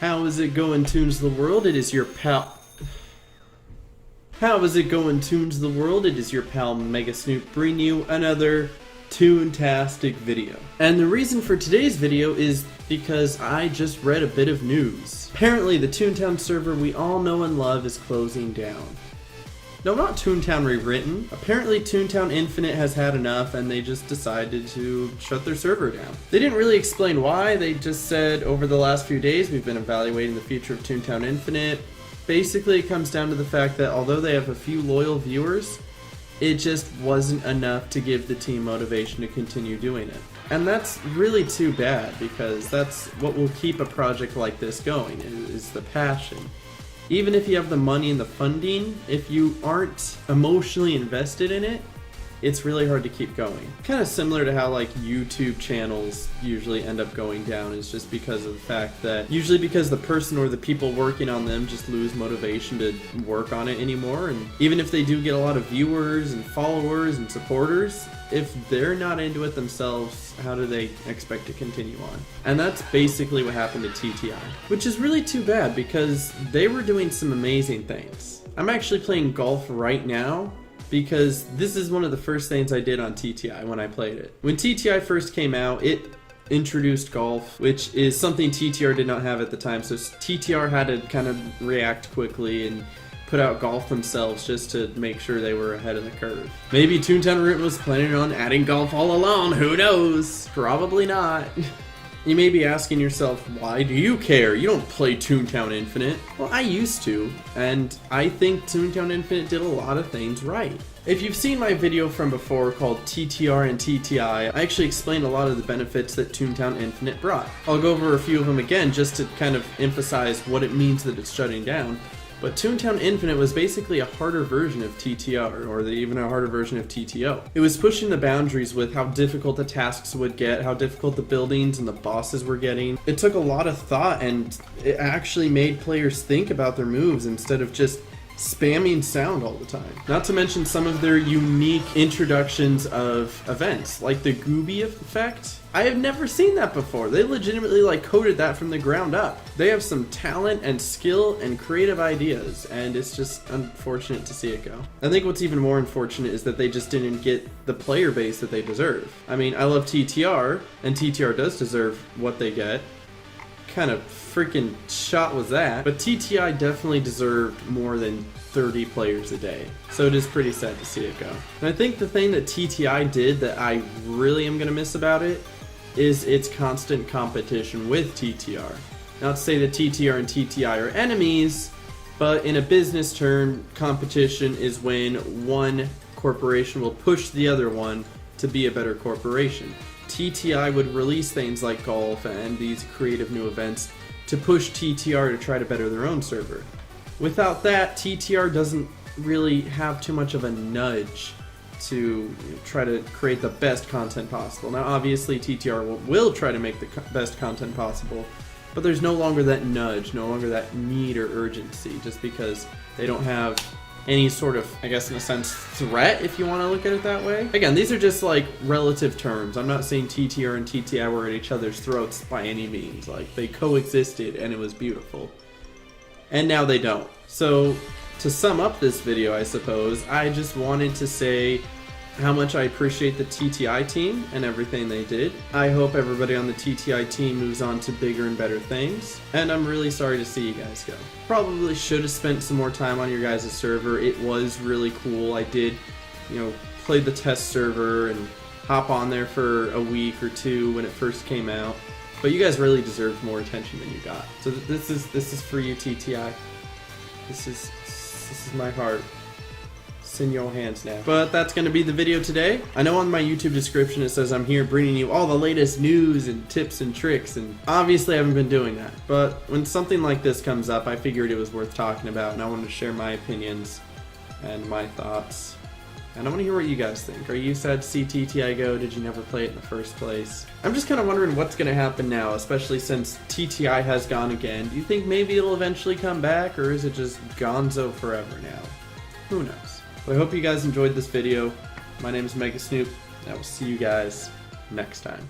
How is it going, Tunes the World? It is your pal. How is it going, Tunes the World? It is your pal Mega Snoop bringing you another Toontastic video. And the reason for today's video is because I just read a bit of news. Apparently, the Toontown server we all know and love is closing down. No, not Toontown Rewritten. Apparently Toontown Infinite has had enough and they just decided to shut their server down. They didn't really explain why, they just said over the last few days we've been evaluating the future of Toontown Infinite. Basically it comes down to the fact that although they have a few loyal viewers, it just wasn't enough to give the team motivation to continue doing it. And that's really too bad because that's what will keep a project like this going, is the passion. Even if you have the money and the funding, if you aren't emotionally invested in it, it's really hard to keep going. Kind of similar to how like YouTube channels usually end up going down, is just because of the fact that usually because the person or the people working on them just lose motivation to work on it anymore. And even if they do get a lot of viewers and followers and supporters, if they're not into it themselves, how do they expect to continue on? And that's basically what happened to TTI, which is really too bad because they were doing some amazing things. I'm actually playing golf right now because this is one of the first things I did on TTI when I played it. When TTI first came out, it introduced golf, which is something TTR did not have at the time, so TTR had to kind of react quickly and put out golf themselves just to make sure they were ahead of the curve. Maybe Toontown Rewritten was planning on adding golf all along, who knows? Probably not. You may be asking yourself, why do you care? You don't play Toontown Infinite. Well, I used to, and I think Toontown Infinite did a lot of things right. If you've seen my video from before called TTR and TTI, I actually explained a lot of the benefits that Toontown Infinite brought. I'll go over a few of them again just to kind of emphasize what it means that it's shutting down. But Toontown Infinite was basically a harder version of TTR, or even a harder version of TTO. It was pushing the boundaries with how difficult the tasks would get, how difficult the buildings and the bosses were getting. It took a lot of thought and it actually made players think about their moves instead of just spamming sound all the time. Not to mention some of their unique introductions of events, like the Gooby effect. I have never seen that before. They legitimately like coded that from the ground up. They have some talent and skill and creative ideas, and it's just unfortunate to see it go. I think what's even more unfortunate is that they just didn't get the player base that they deserve. I mean, I love TTR, and TTR does deserve what they get. Kind of freaking shot was that, but TTI definitely deserved more than 30 players a day, so it is pretty sad to see it go. And I think the thing that TTI did that I really am gonna miss about it is its constant competition with TTR. Not to say that TTR and TTI are enemies, but in a business term, competition is when one corporation will push the other one to be a better corporation. TTI would release things like golf and these creative new events to push TTR to try to better their own server. Without that, TTR doesn't really have too much of a nudge to try to create the best content possible. Now obviously TTR will try to make the best content possible, but there's no longer that nudge, no longer that need or urgency, just because they don't have any sort of, I guess in a sense, threat, if you want to look at it that way. Again, these are just like relative terms. I'm not saying TTR and TTI were at each other's throats by any means. Like, they coexisted and it was beautiful. And now they don't. So, to sum up this video, I suppose, I just wanted to say how much I appreciate the TTI team and everything they did. I hope everybody on the TTI team moves on to bigger and better things, and I'm really sorry to see you guys go. Probably should have spent some more time on your guys' server. It was really cool. I did, play the test server and hop on there for a week or two when it first came out. But you guys really deserved more attention than you got. So this is for you, TTI. This is my heart. It's in your hands now. But that's going to be the video today. I know on my YouTube description it says I'm here bringing you all the latest news and tips and tricks, and obviously I haven't been doing that. But when something like this comes up, I figured it was worth talking about, and I wanted to share my opinions and my thoughts. And I want to hear what you guys think. Are you sad to see TTI go? Did you never play it in the first place? I'm just kind of wondering what's going to happen now, especially since TTI has gone again. Do you think maybe it'll eventually come back, or is it just gonzo forever now? Who knows? But I hope you guys enjoyed this video. My name is Mega Snoop, and I will see you guys next time.